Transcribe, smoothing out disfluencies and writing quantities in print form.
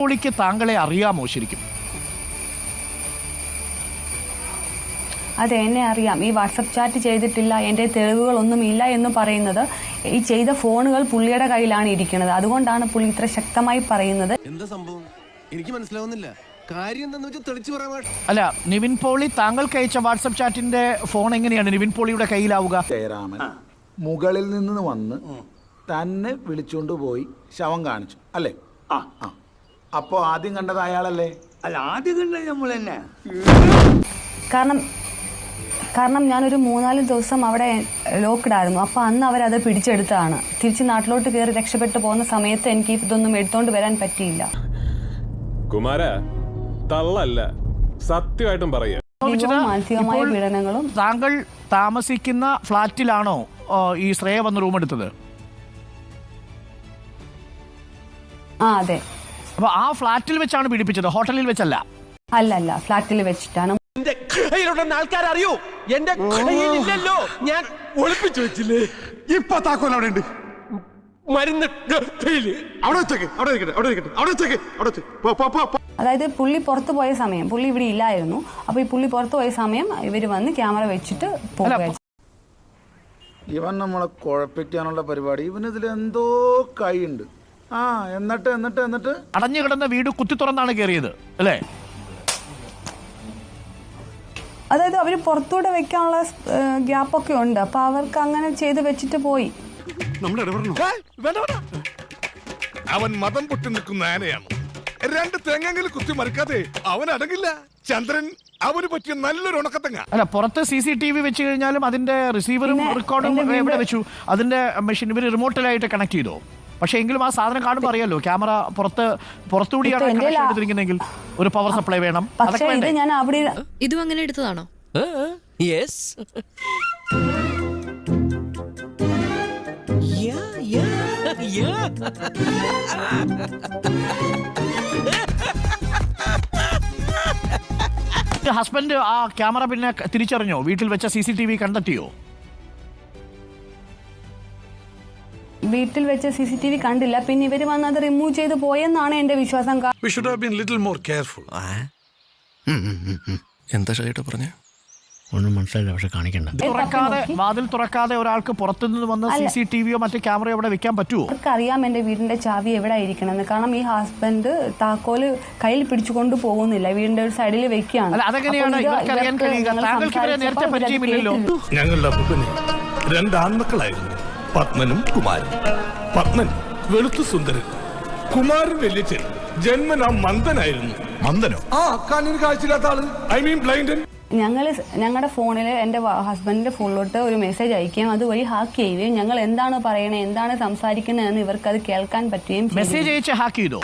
പോളിക്ക് താങ്കളെ അറിയാമോ ശരിക്കും? അതെ, എന്നെ അറിയാം. ഈ വാട്സപ്പ് ചാറ്റ് ചെയ്തിട്ടില്ല, എൻ്റെ തെളിവുകളൊന്നും ഇല്ല എന്ന് പറയുന്നത് ഈ ചെയ്ത ഫോണുകൾ പുള്ളിയുടെ കയ്യിലാണ് ഇരിക്കുന്നത്. അതുകൊണ്ടാണ് പുള്ളി ഇത്ര ശക്തമായി പറയുന്നത്. എന്താ സംഭവം എനിക്ക് മനസ്സിലാവുന്നില്ല. കാര്യം എന്താണെന്ന് വെച്ചാൽ തെളിച്ചു പറയാൻ. അല്ല, നിവിൻ പോളി താങ്കൾക്ക് അയച്ച വാട്സപ്പ് ചാറ്റിന്റെ ഫോൺ എങ്ങനെയാണ് നിവിൻ പോളിയുടെ കയ്യിലാവുക? ജയരാമൻ മുകളിൽ നിന്ന് വന്ന് തന്നെ വിളിച്ചുകൊണ്ട് പോയി ശവം കാണിച്ചു അല്ലേ? അപ്പോ ആദ്യം കണ്ടത് അയാളല്ലേ? അല്ല, ആദ്യം കണ്ടത് നമ്മൾ തന്നെ. കാരണം ഞാനൊരു 3-4 ദിവസം അവിടെ ലോക്ക്ഡ് ആയിരുന്നു. അപ്പോൾ അന്ന് അവരത് പിടിച്ചെടുത്തതാണ്. തിരിച്ച് നാട്ടിലോട്ട് കയറി രക്ഷപ്പെട്ടു പോകുന്ന സമയത്ത് എനിക്ക് ഇതൊന്നും എടുത്തോണ്ട് വരാൻ പറ്റിയില്ല. കുമാര തള്ളല്ല, സത്യമായിട്ടും പറയാ. മാനസികമായ പീഡനങ്ങളും. താങ്കൾ താമസിക്കുന്ന ഫ്ലാറ്റിലാണോ ഈ ശ്രേയ വന്ന് റൂം എടുത്തത്? അതെ. അപ്പൊ ആ ഫ്ലാറ്റിൽ വെച്ചാണ് പീഡിപ്പിച്ചത്, ഹോട്ടലിൽ വെച്ചല്ല? അല്ലല്ല, ഫ്ലാറ്റിൽ വെച്ചിട്ടാണ്. ആൾക്കാരറിയോ എന്റെ കയ്യിലില്ലല്ലോ, ഞാൻ ഒളിപ്പിച്ചു വെച്ചില്ലേ. ഇപ്പൊ താക്കോൽ അവിടെ ഉണ്ട്. മരുന്ന് അതായത് പുള്ളി പുറത്തു പോയ സമയം, പുള്ളി ഇവിടെ ഇല്ലായിരുന്നു. അപ്പൊ ഈ പുള്ളി പുറത്തു പോയ സമയം ഇവര് വന്ന് ക്യാമറ വെച്ചിട്ട് പോകുക. ഇവൻ നമ്മളെ കുഴപ്പിക്കാനുള്ള പരിപാടി, ഇവനിതിൽ എന്തോ കൈയുണ്ട്. എന്നിട്ട് അടഞ്ഞു കിടന്ന വീട് കുത്തി തുറന്നാണ് കയറിയത് അല്ലേ? അതായത് അവര് പുറത്തൂടെ വെക്കാനുള്ള ഗ്യാപ്പൊക്കെ ഉണ്ട്. അപ്പൊ അവർക്ക് അങ്ങനെ ചെയ്ത് വെച്ചിട്ട് പോയി. അവൻ മതം പൊട്ടി നിൽക്കുന്ന ആനയാണ്. 2 തെങ്ങെങ്കിലും കുത്തി മറിക്കാതെ അവൻ അടങ്ങില്ല. ചന്ദ്രൻ അവന് പറ്റിയ നല്ലൊരു ഉണക്കത്തങ്ങ. അല്ല, പുറത്ത് CCTV വെച്ച് കഴിഞ്ഞാലും അതിന്റെ റിസീവറും റെക്കോർഡും എവിടെ വെച്ചു? അതിന്റെ മെഷീൻ ഇവര് റിമോട്ടിലായിട്ട് കണക്ട് ചെയ്തോ? പക്ഷെ എങ്കിലും ആ സാധനം കാണുമ്പോൾ അറിയാലോ, ക്യാമറ പുറത്തുകൂടിയാണ് കണക്ഷൻ എടുത്തിരിക്കുന്നെങ്കിൽ ഒരു പവർ സപ്ലൈ വേണം. പക്ഷേ ഇത് ഞാൻ അവിടെ ഇതും അങ്ങനെ എടുത്തതാണോ? യെസ്. ഹസ്ബൻഡ് ആ ക്യാമറ പിന്നെ തിരിച്ചറിഞ്ഞോ? വീട്ടിൽ വെച്ച CCTV കണ്ടെത്തിയോ? വീട്ടിൽ വെച്ച CCTV കണ്ടില്ല. പിന്നെ ഇവര് വന്ന് അത് റിമൂവ് ചെയ്ത് പോയെന്നാണ് എന്റെ വിശ്വാസം. We should have been little more careful. എന്താ ഷൈട്ട് പറഞ്ഞേ? ഒന്നും മനസ്സിലായില്ല, പക്ഷെ കാണിക്കണ്ട. വാതിൽ തുറക്കാതെ ഒരാൾക്ക് പുറത്തുനിന്ന് വന്ന് CCTVയോ മറ്റു ക്യാമറയോ അവിടെ വെക്കാൻ പറ്റുമോ? അവർക്കറിയാം എന്റെ വീടിന്റെ ചാവി എവിടെ ഇരിക്കണമെന്ന്. കാരണം ഈ ഹസ്ബൻഡ് താക്കോല് കയ്യിൽ പിടിച്ചുകൊണ്ട് പോകുന്നില്ല, വീടിന്റെ ഒരു സൈഡിൽ വെക്കുകയാണ്. ഞങ്ങളുടെ അപ്പൂപ്പന് 2 ആൺമക്കളായിരുന്നു, പത്മനും കുമാരൻ. പത്മൻ വെളുത്തു സുന്ദരൻ, കുമാരൻ വലിയച്ഛൻ ജന്മനാ മന്ദനായിരുന്നു. മന്ദനോ? കണ്ണിന് കാഴ്ചയില്ലാത്ത ആള്, ഐ മീൻ ബ്ലൈൻഡ്. ഞങ്ങളുടെ ഫോണിൽ എൻ്റെ ഹസ്ബൻഡിന്റെ ഫോണിലോട്ട് ഒരു മെസ്സേജ് അയക്കുകയും അതുവഴി ഹാക്ക് ചെയ്യുകയും ഞങ്ങൾ എന്താണ് പറയണേ, എന്താണ് സംസാരിക്കുന്നതെന്ന് ഇവർക്ക് അത് കേൾക്കാൻ പറ്റുകയും. മെസ്സേജ് അയച്ച് ഹാക്ക് ചെയ്തോ?